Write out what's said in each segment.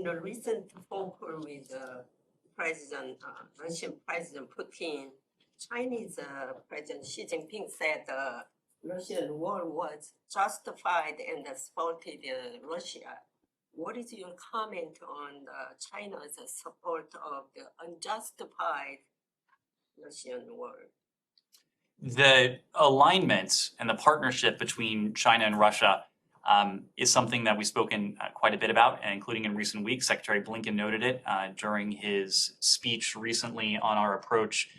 In a recent phone call with Russian President Putin, Chinese President Xi Jinping said the Russian war was justified and supported Russia. What is your comment on China's support of the unjustified Russian war? The alignment and the partnership between China and Russia is something that we've spoken quite a bit about, including in recent weeks. Secretary Blinken noted it during his speech recently on our approach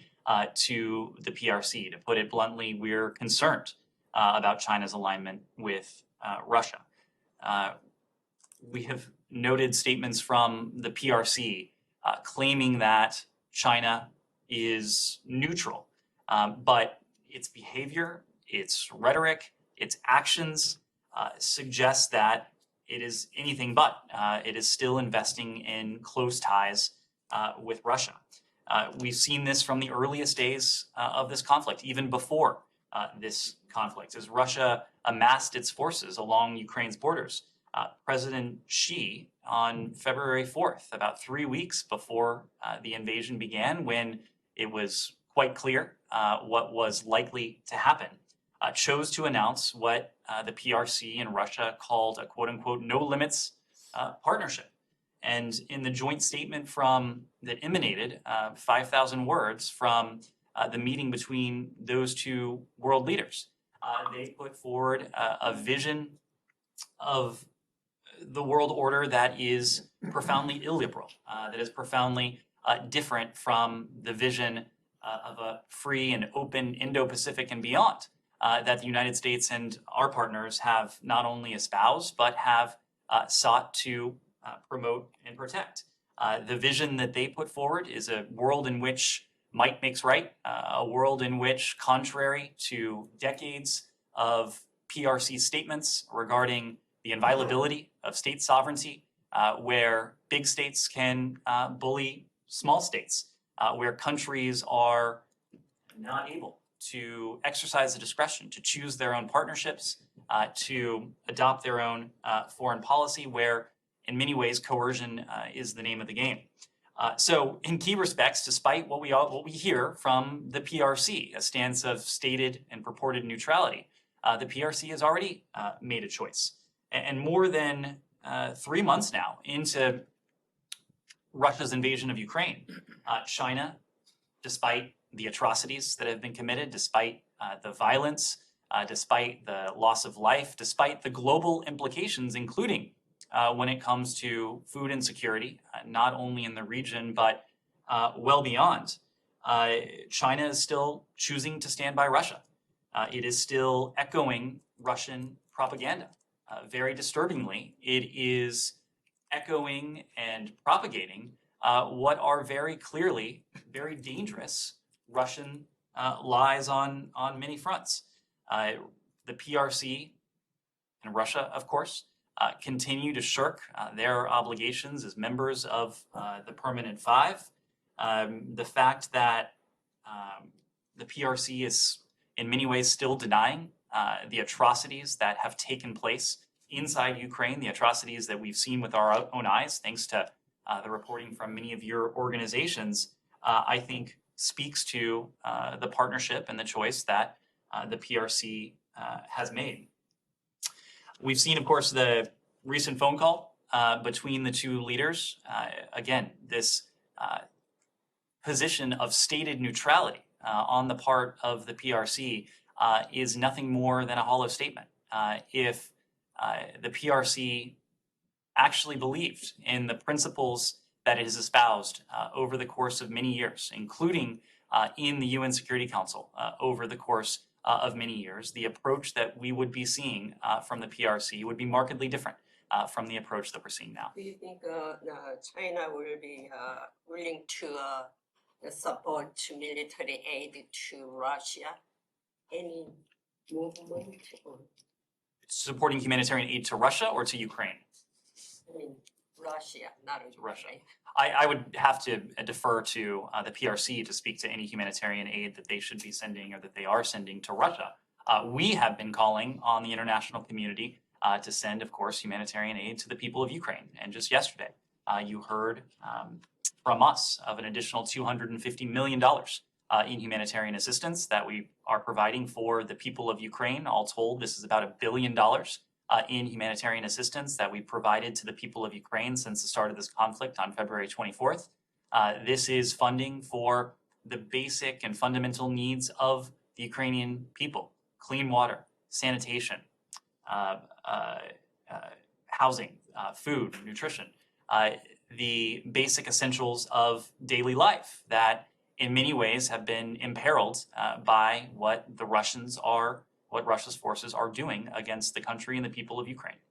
to the PRC. To put it bluntly, we're concerned about China's alignment with Russia. We have noted statements from the PRC claiming that China is neutral, but its behavior, its rhetoric, its actions suggest that it is anything but. It is still investing in close ties with Russia. We've seen this from the earliest days of this conflict, even before this conflict, as Russia amassed its forces along Ukraine's borders. President Xi, on February 4th, about 3 weeks before the invasion began, when it was quite clear what was likely to happen, chose to announce what the PRC and Russia called a quote-unquote no-limits partnership. And in the joint statement that emanated 5,000 words from the meeting between those two world leaders, they put forward a vision of the world order that is profoundly illiberal, that is profoundly different from the vision of a free and open Indo-Pacific and beyond that the United States and our partners have not only espoused, but have sought to promote and protect. The vision that they put forward is a world in which might makes right, a world in which, contrary to decades of PRC statements regarding the inviolability of state sovereignty, where big states can bully small states, where countries are not able to exercise the discretion to choose their own partnerships, to adopt their own foreign policy, where in many ways coercion is the name of the game. So in key respects, despite what we hear from the PRC, a stance of stated and purported neutrality, the PRC has already made a choice. And more than 3 months now into Russia's invasion of Ukraine, China, despite the atrocities that have been committed, despite the violence, despite the loss of life, despite the global implications, including when it comes to food insecurity, not only in the region, but well beyond, China is still choosing to stand by Russia. It is still echoing Russian propaganda. Very disturbingly, it is echoing and propagating what are very clearly very dangerous Russian lies on many fronts. The PRC and Russia, of course, continue to shirk their obligations as members of the Permanent Five. The fact that the PRC is in many ways still denying the atrocities that have taken place inside Ukraine, the atrocities that we've seen with our own eyes, thanks to the reporting from many of your organizations, I think speaks to the partnership and the choice that the PRC has made. We've seen, of course, the recent phone call between the two leaders. Again, this position of stated neutrality on the part of the PRC is nothing more than a hollow statement. If the PRC actually believed in the principles that it has espoused over the course of many years, including in the UN Security Council over the course of many years, the approach that we would be seeing from the PRC would be markedly different from the approach that we're seeing now. Do you think China will be willing to support military aid to Russia? Any movement? Supporting humanitarian aid to Russia or to Ukraine? I mean, Russia, not Russia. I would have to defer to the PRC to speak to any humanitarian aid that they should be sending or that they are sending to Russia. We have been calling on the international community to send, of course, humanitarian aid to the people of Ukraine. And just yesterday, you heard from us of an additional $250 million in humanitarian assistance that we are providing for the people of Ukraine. All told, this is about $1 billion in humanitarian assistance that we provided to the people of Ukraine since the start of this conflict on February 24th. This is funding for the basic and fundamental needs of the Ukrainian people: clean water, sanitation, housing, food, nutrition, the basic essentials of daily life that in many ways have been imperiled by what Russia's forces are doing against the country and the people of Ukraine.